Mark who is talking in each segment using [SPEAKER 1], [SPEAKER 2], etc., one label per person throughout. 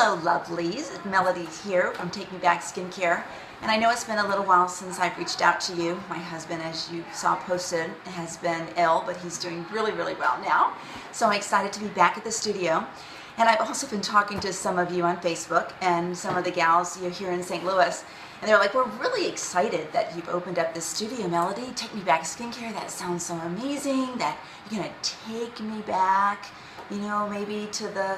[SPEAKER 1] Hello lovelies, Melody here from Take Me Back Skincare, and I know it's been a little while since I've reached out to you. My husband, as you saw posted, has been ill, but he's doing really well now. So I'm excited to be back at the studio. And I've also been talking to some of you on Facebook and some of the gals here in St. Louis, and they're like, we're really excited that you've opened up this studio, Melody. Take Me Back Skincare, that sounds so amazing, that you're gonna take me back, you know, maybe to the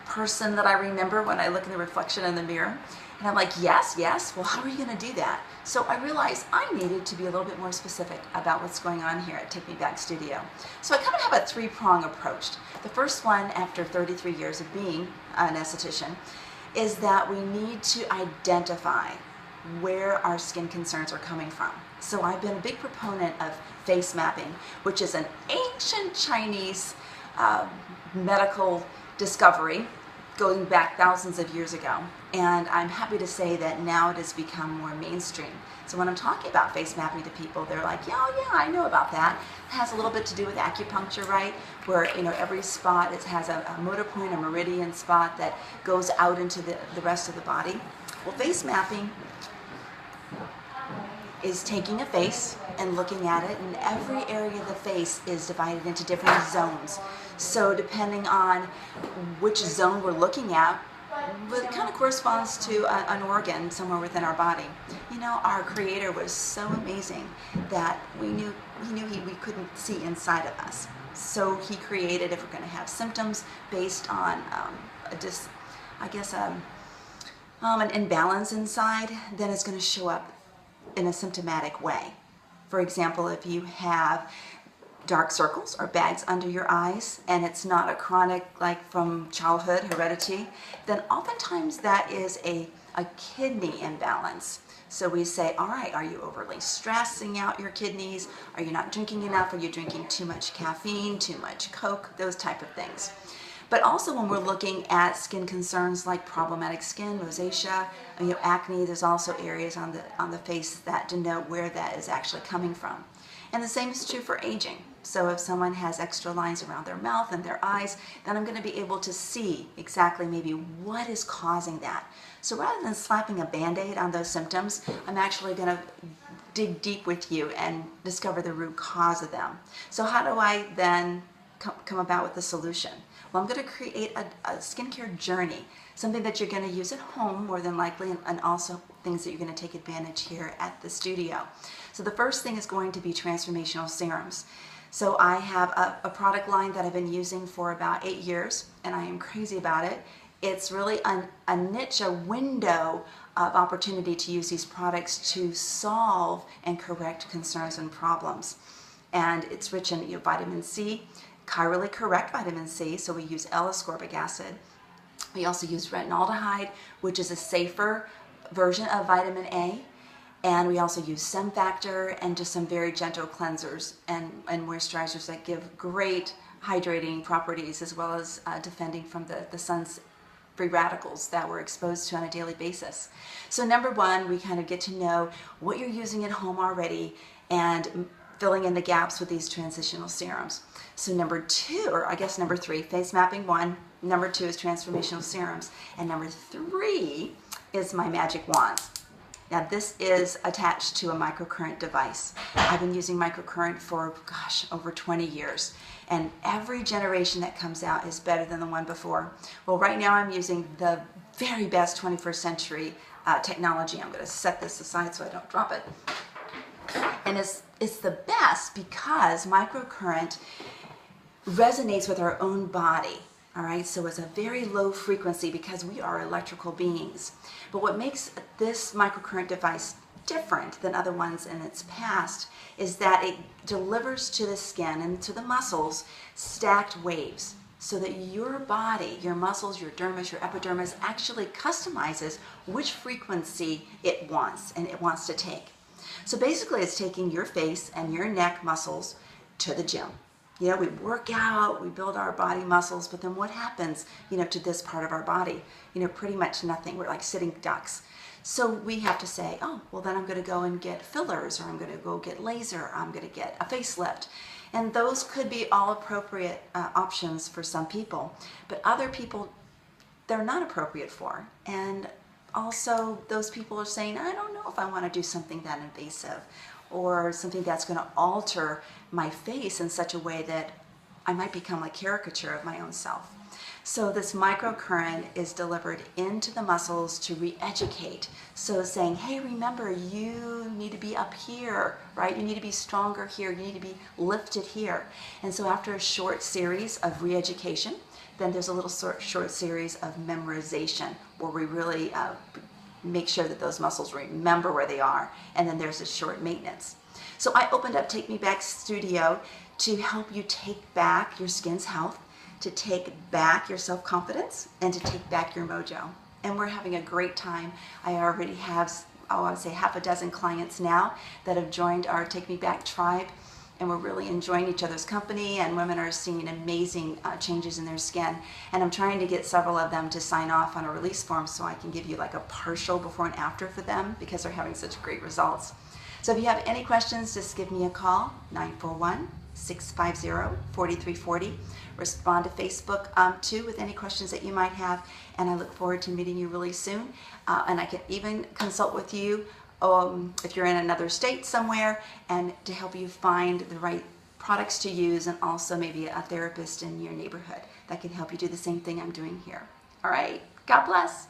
[SPEAKER 1] person that I remember when I look in the reflection in the mirror. And I'm like, yes, well, how are you going to do that? So I realized I needed to be a little bit more specific about what's going on here at Take Me Back Studio. So I kind of have a three-prong approach. The first one, after 33 years of being an esthetician, is that we need to identify where our skin concerns are coming from. So I've been a big proponent of face mapping, which is an ancient Chinese medical discovery going back thousands of years ago, and I'm happy to say that now it has become more mainstream. So when I'm talking about face mapping to people, they're like, yeah, I know about that. It has a little bit to do with acupuncture, right? Where, you know, every spot, it has a motor point, a meridian spot that goes out into the rest of the body. Well, face mapping is taking a face and looking at it, and every area of the face is divided into different zones. So depending on which zone we're looking at, it kind of corresponds to an organ somewhere within our body. You know, our Creator was so amazing that we couldn't see inside of us. So He created, if we're going to have symptoms based on an imbalance inside, then it's going to show up in a symptomatic way. For example, if you have dark circles or bags under your eyes and it's not a chronic, like from childhood heredity, then oftentimes that is a kidney imbalance. So we say, all right, are you overly stressing out your kidneys? Are you not drinking enough? Are you drinking too much caffeine, too much Coke, those type of things. But also when we're looking at skin concerns like problematic skin, rosacea, you know, acne, there's also areas on the face that denote where that is actually coming from. And the same is true for aging. So if someone has extra lines around their mouth and their eyes, then I'm going to be able to see exactly maybe what is causing that. So rather than slapping a Band-Aid on those symptoms, I'm actually going to dig deep with you and discover the root cause of them. So how do I then come about with the solution? Well, I'm going to create a skincare journey, something that you're going to use at home more than likely, and also things that you're going to take advantage here at the studio. So the first thing is going to be transformational serums. So I have a product line that I've been using for about 8 years, and I am crazy about it. It's really a niche, a window of opportunity to use these products to solve and correct concerns and problems. And it's rich in vitamin C, chirally correct vitamin C, so we use L-ascorbic acid. We also use retinaldehyde, which is a safer version of vitamin A. And we also use Sem Factor and just some very gentle cleansers and moisturizers that give great hydrating properties, as well as defending from the sun's free radicals that we're exposed to on a daily basis. So number one, we kind of get to know what you're using at home already and filling in the gaps with these transitional serums. So number two, or I guess number three, face mapping one. Number two is transformational serums. And number three is my magic wands. Now this is attached to a microcurrent device. I've been using microcurrent for, gosh, over 20 years. And every generation that comes out is better than the one before. Well, right now I'm using the very best 21st century technology. I'm going to set this aside so I don't drop it. And it's the best because microcurrent resonates with our own body. All right, so it's a very low frequency because we are electrical beings. But what makes this microcurrent device different than other ones in its past is that it delivers to the skin and to the muscles stacked waves, so that your body, your muscles, your dermis, your epidermis actually customizes which frequency it wants and it wants to take. So basically it's taking your face and your neck muscles to the gym. You know, we work out, we build our body muscles, but then what happens, you know, to this part of our body? You know, pretty much nothing. We're like sitting ducks. So we have to say, oh, well then I'm going to go and get fillers, or I'm going to go get laser, or I'm going to get a facelift. And those could be all appropriate options for some people. But other people they're not appropriate for. And also those people are saying, I don't know if I want to do something that invasive or something that's going to alter my face in such a way that I might become a caricature of my own self. So this microcurrent is delivered into the muscles to re-educate. So saying, hey, remember, you need to be up here, right? You need to be stronger here. You need to be lifted here. And so after a short series of re-education, then there's a little short series of memorization where we really make sure that those muscles remember where they are. And then there's a short maintenance. So I opened up Take Me Back Studio to help you take back your skin's health, to take back your self-confidence, and to take back your mojo. And we're having a great time. I already have, I want to say, half a dozen clients now that have joined our Take Me Back tribe, and we're really enjoying each other's company, and women are seeing amazing changes in their skin. And I'm trying to get several of them to sign off on a release form so I can give you like a partial before and after for them because they're having such great results. So if you have any questions, just give me a call, 941-650-4340. Respond to Facebook too with any questions that you might have, and I look forward to meeting you really soon. And I can even consult with you if you're in another state somewhere, and to help you find the right products to use, and also maybe a therapist in your neighborhood that can help you do the same thing I'm doing here. All right, God bless.